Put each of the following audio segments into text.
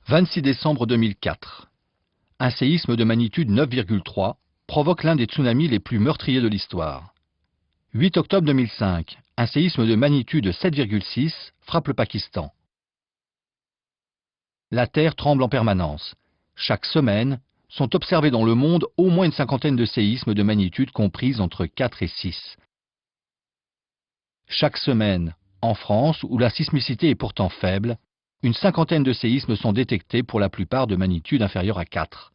26 décembre 2004. Un séisme de magnitude 9,3 provoque l'un des tsunamis les plus meurtriers de l'histoire. 8 octobre 2005. Un séisme de magnitude 7,6 frappe le Pakistan. La Terre tremble en permanence. Chaque semaine, sont observés dans le monde au moins une cinquantaine de séismes de magnitude comprises entre 4 et 6. Chaque semaine, en France, où la sismicité est pourtant faible, une cinquantaine de séismes sont détectés pour la plupart de magnitude inférieure à 4.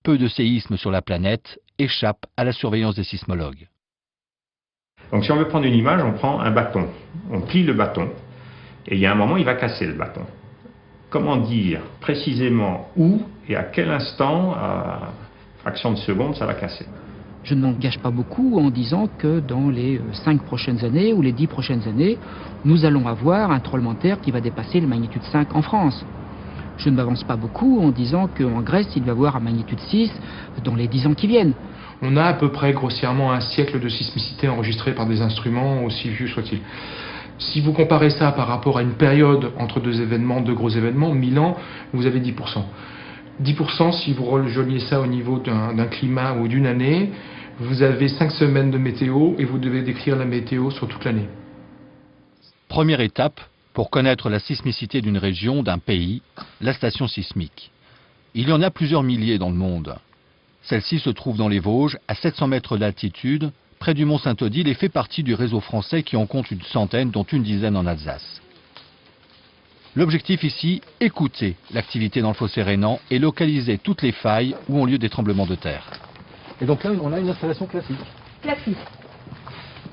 Peu de séismes sur la planète échappent à la surveillance des sismologues. Donc si on veut prendre une image, on prend un bâton, on plie le bâton, et il y a un moment, il va casser le bâton. Comment dire précisément où et à quel instant, à fraction de seconde, ça va casser? Je ne m'engage pas beaucoup en disant que dans les 5 prochaines années ou les 10 prochaines années, nous allons avoir un tremblement de terre qui va dépasser la magnitude 5 en France. Je ne m'avance pas beaucoup en disant qu'en Grèce, il va y avoir un magnitude 6 dans les 10 ans qui viennent. On a à peu près grossièrement un siècle de sismicité enregistrée par des instruments, aussi vieux soient-ils. Si vous comparez ça par rapport à une période entre deux événements, deux gros événements, 1000 ans, vous avez 10%. 10%, si vous rejoignez ça au niveau d'un climat ou d'une année, vous avez 5 semaines de météo et vous devez décrire la météo sur toute l'année. Première étape pour connaître la sismicité d'une région, d'un pays, la station sismique. Il y en a plusieurs milliers dans le monde. Celle-ci se trouve dans les Vosges, à 700 mètres d'altitude, près du mont Saint-Odile et fait partie du réseau français qui en compte une centaine, dont une dizaine en Alsace. L'objectif ici, écouter l'activité dans le fossé rhénan et localiser toutes les failles où ont lieu des tremblements de terre. Et donc là, on a une installation classique. Classique.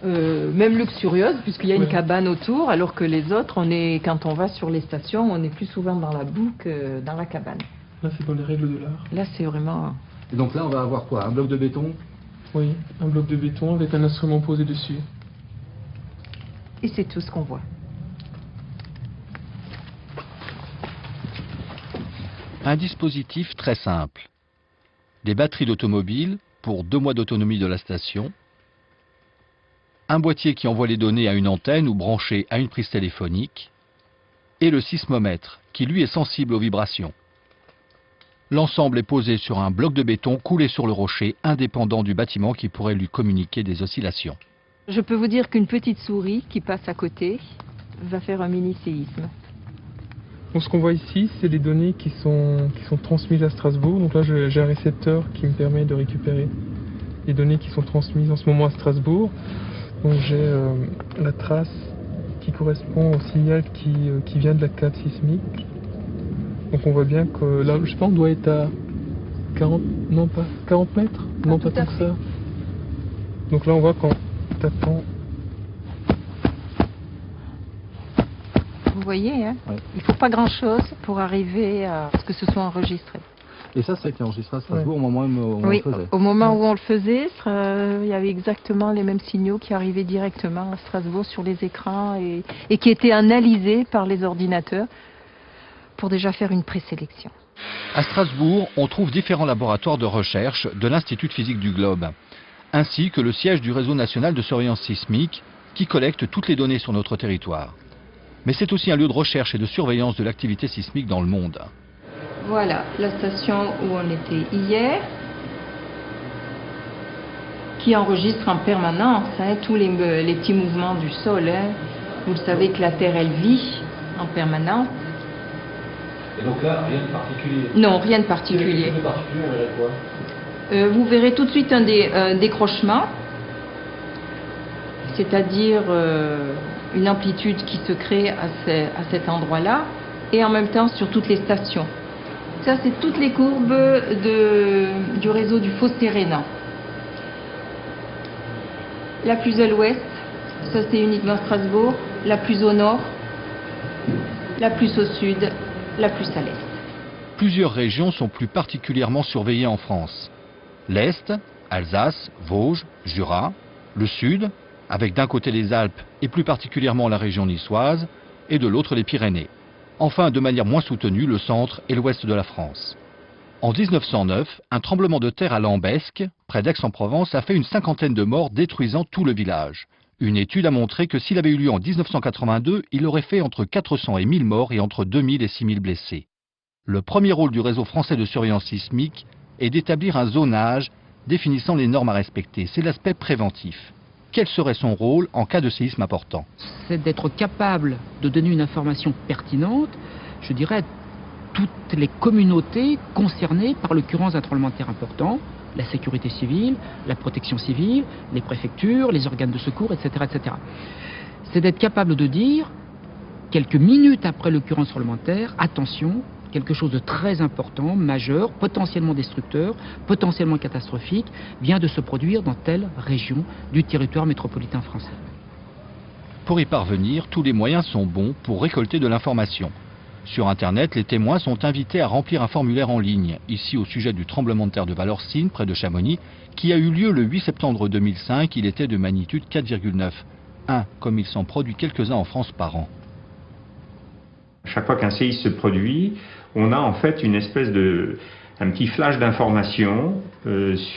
Même luxurieuse, puisqu'il y a une cabane autour, alors que les autres, quand on va sur les stations, on est plus souvent dans la boue que dans la cabane. Là, c'est dans les règles de l'art. Là, c'est vraiment... Et donc là, on va avoir quoi? Un bloc de béton? Oui, un bloc de béton avec un instrument posé dessus. Et c'est tout ce qu'on voit. Un dispositif très simple. Des batteries d'automobile pour 2 mois d'autonomie de la station, un boîtier qui envoie les données à une antenne ou branché à une prise téléphonique, et le sismomètre qui lui est sensible aux vibrations. L'ensemble est posé sur un bloc de béton coulé sur le rocher, indépendant du bâtiment qui pourrait lui communiquer des oscillations. Je peux vous dire qu'une petite souris qui passe à côté va faire un mini-séisme. Donc, ce qu'on voit ici, c'est les données qui sont transmises à Strasbourg. Donc là, j'ai un récepteur qui me permet de récupérer les données qui sont transmises en ce moment à Strasbourg. Donc j'ai la trace qui correspond au signal qui vient de la cave sismique. Donc on voit bien que là, je pense qu'on doit être à 40 mètres, non pas tant que ça. Donc là, on voit qu'en tapant... Vous voyez, hein, ouais. Il ne faut pas grand-chose pour arriver à ce que ce soit enregistré. Et ça a été enregistré à Strasbourg au moment où on Oui, le faisait. au moment où on le faisait, il y avait exactement les mêmes signaux qui arrivaient directement à Strasbourg sur les écrans et qui étaient analysés par les ordinateurs pour déjà faire une présélection. À Strasbourg, on trouve différents laboratoires de recherche de l'Institut de physique du globe, ainsi que le siège du réseau national de surveillance sismique qui collecte toutes les données sur notre territoire. Mais c'est aussi un lieu de recherche et de surveillance de l'activité sismique dans le monde. Voilà la station où on était hier, qui enregistre en permanence tous les petits mouvements du sol. Hein. Vous le savez que la Terre, elle vit en permanence. Et donc là, rien de particulier? Non, rien de particulier. Rien de particulier, on verrait quoi? Vous verrez tout de suite un décrochement, c'est-à-dire une amplitude qui se crée à cet endroit-là, et en même temps sur toutes les stations. Ça, c'est toutes les courbes du réseau du fossé rhénan. La plus à l'ouest, ça c'est uniquement Strasbourg. La plus au nord, la plus au sud, la plus à l'est. Plusieurs régions sont plus particulièrement surveillées en France. L'Est, Alsace, Vosges, Jura. Le Sud, avec d'un côté les Alpes et plus particulièrement la région niçoise, et de l'autre les Pyrénées. Enfin, de manière moins soutenue, le centre et l'ouest de la France. En 1909, un tremblement de terre à Lambesc, près d'Aix-en-Provence, a fait une cinquantaine de morts, détruisant tout le village. Une étude a montré que s'il avait eu lieu en 1982, il aurait fait entre 400 et 1000 morts et entre 2000 et 6000 blessés. Le premier rôle du réseau français de surveillance sismique est d'établir un zonage définissant les normes à respecter. C'est l'aspect préventif. Quel serait son rôle en cas de séisme important? C'est d'être capable de donner une information pertinente, je dirais, à toutes les communautés concernées par l'occurrence d'un tremblement de terre important, la sécurité civile, la protection civile, les préfectures, les organes de secours, etc. etc. C'est d'être capable de dire, quelques minutes après l'occurrence tremblement de terre, attention, quelque chose de très important, majeur, potentiellement destructeur, potentiellement catastrophique, vient de se produire dans telle région du territoire métropolitain français. Pour y parvenir, tous les moyens sont bons pour récolter de l'information. Sur Internet, les témoins sont invités à remplir un formulaire en ligne, ici au sujet du tremblement de terre de Valorcine, près de Chamonix, qui a eu lieu le 8 septembre 2005. Il était de magnitude 4,9. Comme il s'en produit quelques-uns en France par an. Chaque fois qu'un séisme se produit, on a en fait une espèce un petit flash d'information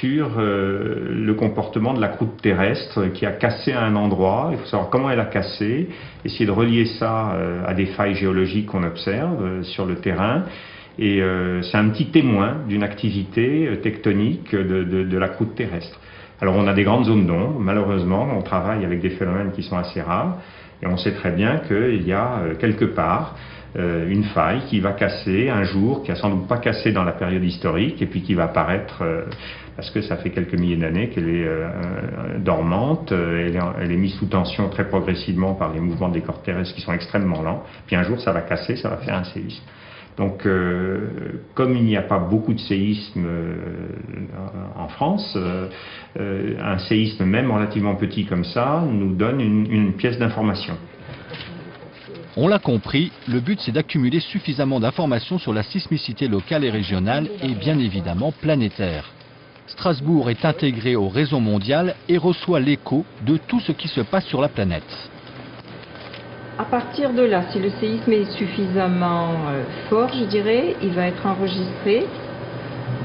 sur le comportement de la croûte terrestre qui a cassé à un endroit. Il faut savoir comment elle a cassé, essayer de relier ça à des failles géologiques qu'on observe sur le terrain. Et c'est un petit témoin d'une activité tectonique de la croûte terrestre. Alors on a des grandes zones d'ombre, malheureusement, on travaille avec des phénomènes qui sont assez rares, et on sait très bien qu'il y a quelque part une faille qui va casser un jour, qui a sans doute pas cassé dans la période historique, et puis qui va apparaître parce que ça fait quelques milliers d'années qu'elle est dormante, elle est mise sous tension très progressivement par les mouvements des corps terrestres qui sont extrêmement lents, puis un jour ça va casser, ça va faire un séisme. Donc, comme il n'y a pas beaucoup de séismes en France, un séisme même relativement petit comme ça nous donne une pièce d'information. On l'a compris, le but c'est d'accumuler suffisamment d'informations sur la sismicité locale et régionale et bien évidemment planétaire. Strasbourg est intégré au réseau mondial et reçoit l'écho de tout ce qui se passe sur la planète. À partir de là, si le séisme est suffisamment fort, je dirais, il va être enregistré.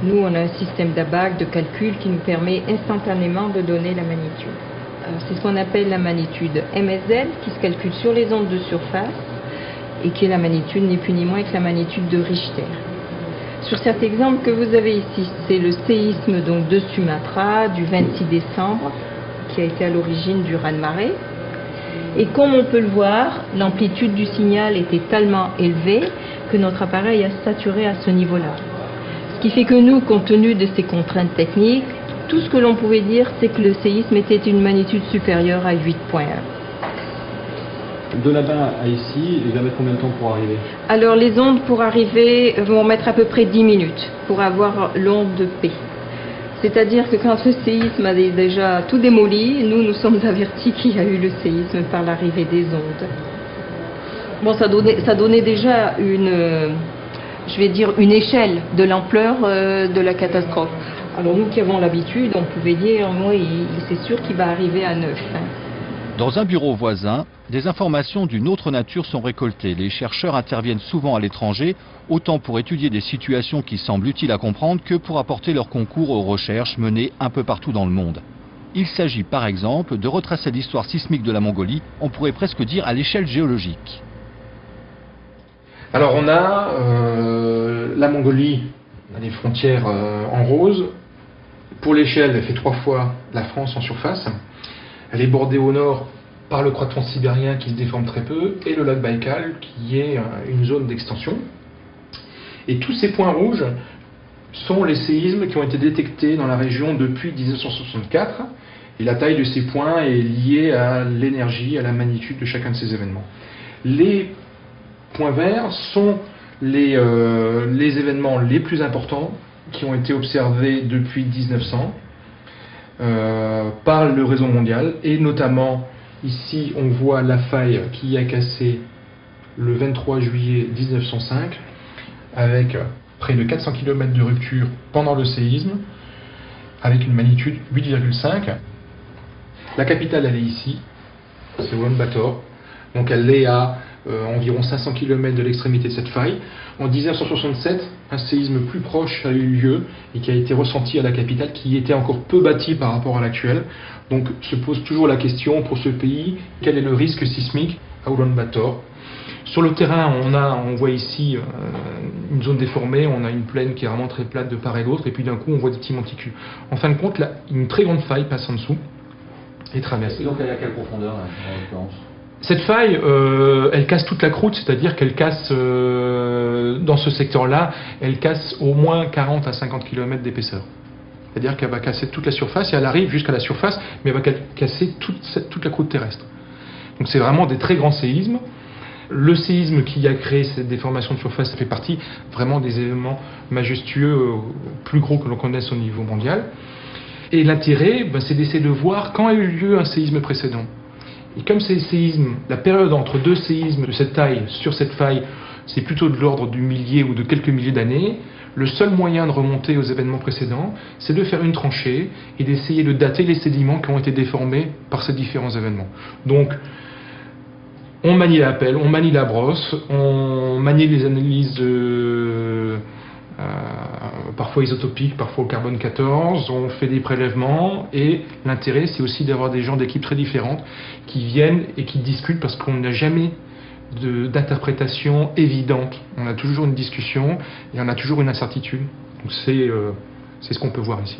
Nous, on a un système d'ABAC, de calcul, qui nous permet instantanément de donner la magnitude. C'est ce qu'on appelle la magnitude MSL, qui se calcule sur les ondes de surface, et qui est la magnitude ni plus ni moins que la magnitude de Richter. Sur cet exemple que vous avez ici, c'est le séisme donc, de Sumatra, du 26 décembre, qui a été à l'origine du raz-de-marée. Et comme on peut le voir, l'amplitude du signal était tellement élevée que notre appareil a saturé à ce niveau-là. Ce qui fait que nous, compte tenu de ces contraintes techniques, tout ce que l'on pouvait dire, c'est que le séisme était une magnitude supérieure à 8.1. De là-bas à ici, il va mettre combien de temps pour arriver? Alors les ondes pour arriver vont mettre à peu près 10 minutes pour avoir l'onde de P. C'est-à-dire que quand le séisme a déjà tout démoli, nous sommes avertis qu'il y a eu le séisme par l'arrivée des ondes. Bon, ça donnait déjà une échelle de l'ampleur de la catastrophe. Alors nous qui avons l'habitude, on pouvait dire, oui, c'est sûr qu'il va arriver à 9. Dans un bureau voisin, des informations d'une autre nature sont récoltées. Les chercheurs interviennent souvent à l'étranger, autant pour étudier des situations qui semblent utiles à comprendre que pour apporter leur concours aux recherches menées un peu partout dans le monde. Il s'agit par exemple de retracer l'histoire sismique de la Mongolie, on pourrait presque dire à l'échelle géologique. Alors on a la Mongolie, on a les frontières en rose. Pour l'échelle, elle fait 3 fois la France en surface. Elle est bordée au nord par le croît transsibérien qui se déforme très peu et le lac Baïkal qui est une zone d'extension. Et tous ces points rouges sont les séismes qui ont été détectés dans la région depuis 1964. Et la taille de ces points est liée à l'énergie, à la magnitude de chacun de ces événements. Les points verts sont les événements les plus importants qui ont été observés depuis 1900 par le réseau mondial, et notamment ici on voit la faille qui a cassé le 23 juillet 1905 avec près de 400 km de rupture pendant le séisme avec une magnitude 8,5. La capitale elle est ici, c'est Ulaanbaatar, donc elle est à environ 500 km de l'extrémité de cette faille. En 1967, un séisme plus proche a eu lieu et qui a été ressenti à la capitale, qui était encore peu bâtie par rapport à l'actuel. Donc se pose toujours la question pour ce pays, quel est le risque sismique à Ulaanbaatar? Sur le terrain, on voit ici une zone déformée, on a une plaine qui est vraiment très plate de part et d'autre, et puis d'un coup on voit des petits monticules. En fin de compte, là, une très grande faille passe en dessous et traverse. Et donc elle est à quelle profondeur là, en l'occurrence? Cette faille, elle casse toute la croûte, c'est-à-dire qu'elle casse, dans ce secteur-là, elle casse au moins 40 à 50 km d'épaisseur. C'est-à-dire qu'elle va casser toute la surface, et elle arrive jusqu'à la surface, mais elle va casser toute la croûte terrestre. Donc c'est vraiment des très grands séismes. Le séisme qui a créé cette déformation de surface, ça fait partie vraiment des événements majestueux, plus gros que l'on connaisse au niveau mondial. Et l'intérêt, c'est d'essayer de voir quand a eu lieu un séisme précédent. Et comme ces séismes, la période entre deux séismes de cette taille sur cette faille, c'est plutôt de l'ordre du millier ou de quelques milliers d'années, le seul moyen de remonter aux événements précédents, c'est de faire une tranchée et d'essayer de dater les sédiments qui ont été déformés par ces différents événements. Donc, on manie la pelle, on manie la brosse, on manie les analyses parfois isotopiques, parfois au carbone 14, on fait des prélèvements, et l'intérêt c'est aussi d'avoir des gens d'équipes très différentes qui viennent et qui discutent, parce qu'on n'a jamais d'interprétation évidente. On a toujours une discussion et on a toujours une incertitude. Donc c'est ce qu'on peut voir ici.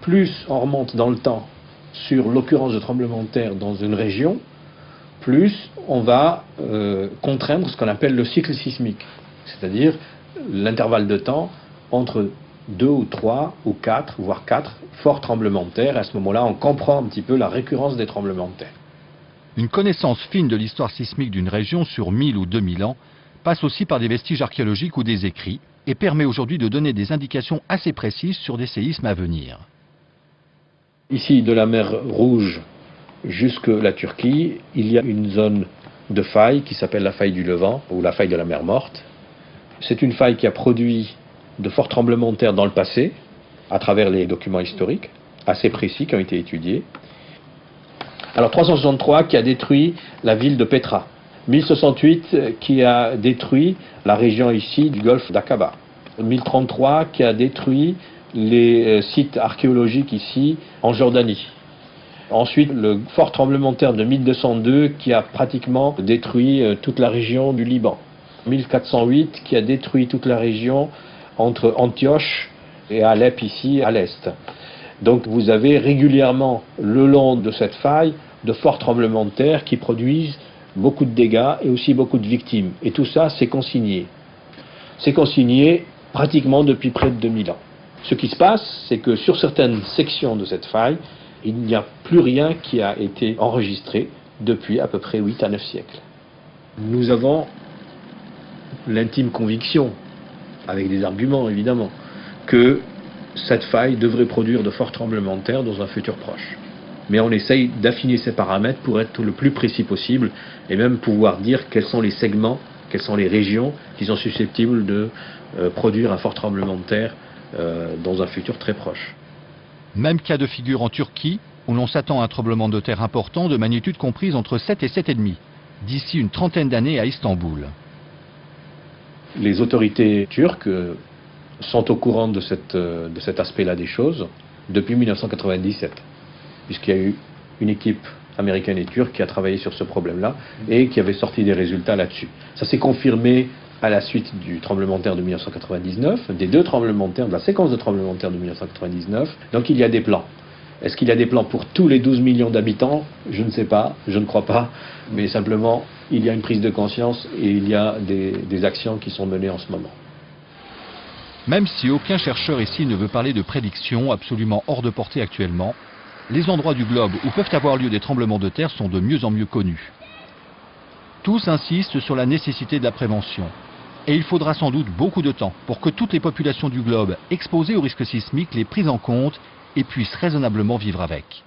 Plus on remonte dans le temps sur l'occurrence de tremblements de terre dans une région, plus on va contraindre ce qu'on appelle le cycle sismique, c'est-à-dire l'intervalle de temps entre 2 ou 3 ou 4, voire 4 forts tremblements de terre. À ce moment-là, on comprend un petit peu la récurrence des tremblements de terre. Une connaissance fine de l'histoire sismique d'une région sur 1000 ou 2000 ans passe aussi par des vestiges archéologiques ou des écrits et permet aujourd'hui de donner des indications assez précises sur des séismes à venir. Ici, de la mer Rouge jusqu'à la Turquie, il y a une zone de faille qui s'appelle la faille du Levant ou la faille de la mer Morte. C'est une faille qui a produit de forts tremblements de terre dans le passé, à travers les documents historiques assez précis qui ont été étudiés. Alors 363 qui a détruit la ville de Petra, 1068 qui a détruit la région ici du golfe d'Aqaba, 1033 qui a détruit les sites archéologiques ici en Jordanie. Ensuite, le fort tremblement de terre de 1202 qui a pratiquement détruit toute la région du Liban. 1408 qui a détruit toute la région entre Antioche et Alep ici à l'est. Donc vous avez régulièrement le long de cette faille de forts tremblements de terre qui produisent beaucoup de dégâts et aussi beaucoup de victimes. Et tout ça, c'est consigné. C'est consigné pratiquement depuis près de 2000 ans. Ce qui se passe, c'est que sur certaines sections de cette faille, il n'y a plus rien qui a été enregistré depuis à peu près 8 à 9 siècles. Nous avons l'intime conviction, avec des arguments évidemment, que cette faille devrait produire de forts tremblements de terre dans un futur proche. Mais on essaye d'affiner ces paramètres pour être le plus précis possible et même pouvoir dire quels sont les segments, quelles sont les régions qui sont susceptibles de produire un fort tremblement de terre dans un futur très proche. Même cas de figure en Turquie, où l'on s'attend à un tremblement de terre important de magnitude comprise entre 7 et 7,5, d'ici une trentaine d'années à Istanbul. Les autorités turques sont au courant de cet aspect-là des choses depuis 1997, puisqu'il y a eu une équipe américaine et turque qui a travaillé sur ce problème-là et qui avait sorti des résultats là-dessus. Ça s'est confirmé à la suite du tremblement de terre de 1999, des deux tremblements de terre, de la séquence de tremblements de terre de 1999. Donc il y a des plans. Est-ce qu'il y a des plans pour tous les 12 millions d'habitants? Je ne sais pas, je ne crois pas, mais simplement il y a une prise de conscience et il y a des actions qui sont menées en ce moment. Même si aucun chercheur ici ne veut parler de prédictions absolument hors de portée actuellement, les endroits du globe où peuvent avoir lieu des tremblements de terre sont de mieux en mieux connus. Tous insistent sur la nécessité de la prévention. Et il faudra sans doute beaucoup de temps pour que toutes les populations du globe exposées aux risques sismiques les prennent en compte et puissent raisonnablement vivre avec.